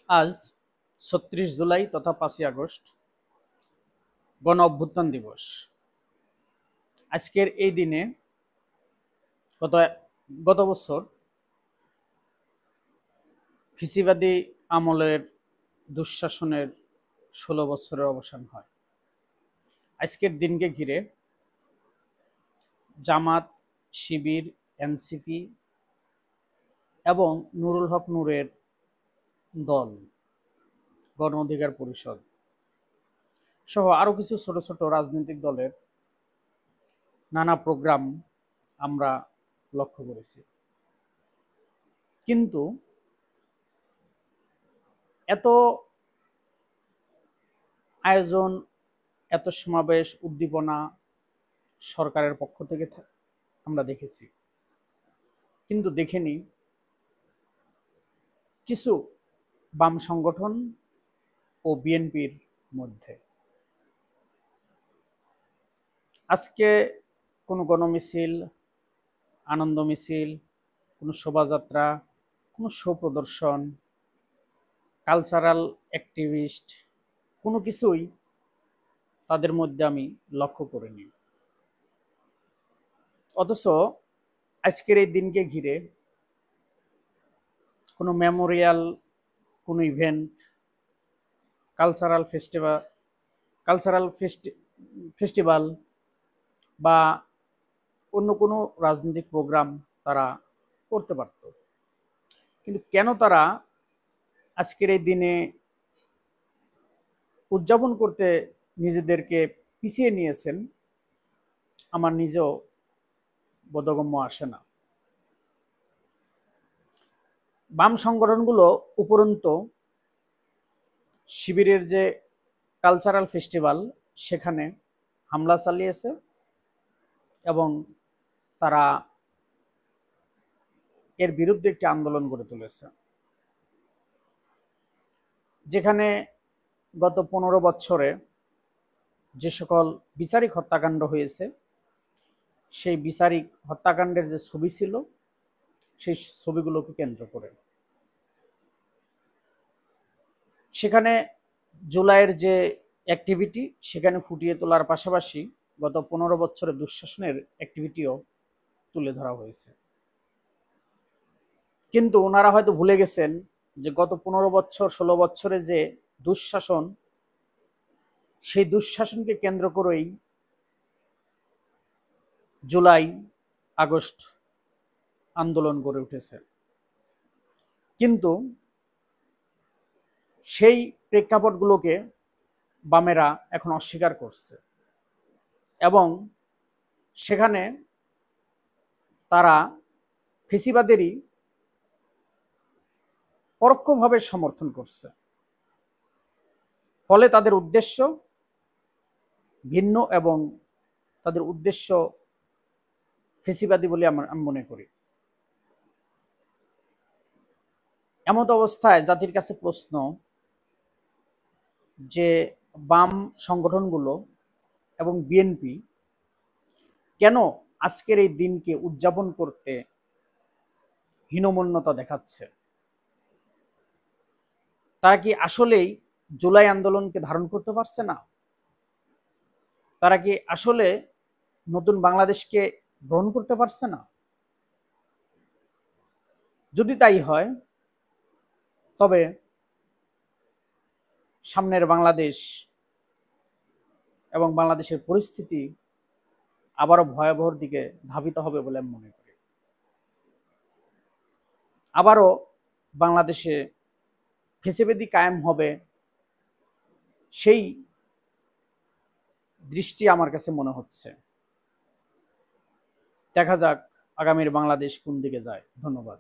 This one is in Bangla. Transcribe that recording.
আজ ৩৬ জুলাই তথা ৫ই আগস্ট গণ অভ্যুত্থান দিবস। আজকের এই দিনে গত বছর ফ্যাসিবাদী আমলের দুঃশাসনের ১৬ বছরের অবসান হয়। আজকের দিনকে ঘিরে জামাত, শিবির, এনসিপি এবং নুরুল হক নূরের দল, গণ অধিকার পরিষদ সহ আরো কিছু ছোট ছোট রাজনৈতিক দলের নানা প্রোগ্রাম আমরা লক্ষ্য করেছি। কিন্তু এত আয়োজন, এত সমাবেশ, উদ্দীপনা সরকারের পক্ষ থেকে আমরা দেখেছি, কিন্তু দেখিনি কিছু বাম সংগঠন ও বিএনপির মধ্যে। আজকে কোনো গণমিছিল, আনন্দ মিছিল, কোনো শোভাযাত্রা, কোনো শো প্রদর্শন, কালচারাল অ্যাক্টিভিস্ট কোনো কিছুই তাদের মধ্যে আমি লক্ষ্য করিনি। অথচ আজকের এই দিনকে ঘিরে কোনো মেমোরিয়াল, কোনো ইভেন্ট, কালচারাল ফেস্টিভ্যাল বা অন্য কোনো রাজনৈতিক প্রোগ্রাম তারা করতে পারত, কিন্তু কেন তারা আজকের এই দিনে উদযাপন করতে নিজেদেরকে পিছিয়ে নিয়েছেন, আমার নিজেও বোধগম্য আসে না। বাম সংগঠনগুলো উপরন্তু শিবিরের যে কালচারাল ফেস্টিভ্যাল সেখানে হামলা চালিয়েছে এবং তারা এর বিরুদ্ধে একটি আন্দোলন গড়ে তুলেছে, যেখানে গত 15 বছরে যে সকল বিচারিক হত্যাকাণ্ড হয়েছে সেই বিচারিক হত্যাকাণ্ডের যে ছবি ছিল সেই ছবিগুলোকে কেন্দ্র করে সেখানে জুলাইয়ের যে অ্যাক্টিভিটি সেখানে ফুটিয়ে তোলার পাশাপাশি গত 15 বছরের দুঃশাসনের অ্যাক্টিভিটিও তুলে ধরা হয়েছে। কিন্তু ওনারা হয়তো ভুলে গেছেন যে গত 15 বছর 16 বছরে যে দুঃশাসন, সেই দুঃশাসনকে কেন্দ্র করেই জুলাই আগস্ট আন্দোলন গড়ে উঠেছে। কিন্তু সেই প্রেক্ষাপটগুলোকে বামেরা এখন অস্বীকার করছে এবং সেখানে তারা ফ্যাসিবাদেরই পরোক্ষভাবে সমর্থন করছে। ফলে তাদের উদ্দেশ্য ভিন্ন এবং তাদের উদ্দেশ্য ফ্যাসিবাদী বলে আমি মনে করি। এমত অবস্থায় জাতির কাছে প্রশ্ন যে বাম সংগঠনগুলো এবং বিএনপি কেন আজকের এই দিনকে উদযাপন করতে হীনমন্যতা দেখাচ্ছে? তারা কি আসলেই জুলাই আন্দোলনকে ধারণ করতে পারছে না? তারা কি আসলে নতুন বাংলাদেশকে গ্রহণ করতে পারছে না? যদি তাই হয় তবে সামনের বাংলাদেশ এবং বাংলাদেশের পরিস্থিতি আবারও ভয়াবহর দিকে ধাবিত হবে বলে আমি মনে করি। আবারও বাংলাদেশে ফ্যাসিবাদী কায়েম হবে, সেই দৃষ্টি আমার কাছে মনে হচ্ছে। দেখা যাক আগামীর বাংলাদেশ কোন দিকে যায়। ধন্যবাদ।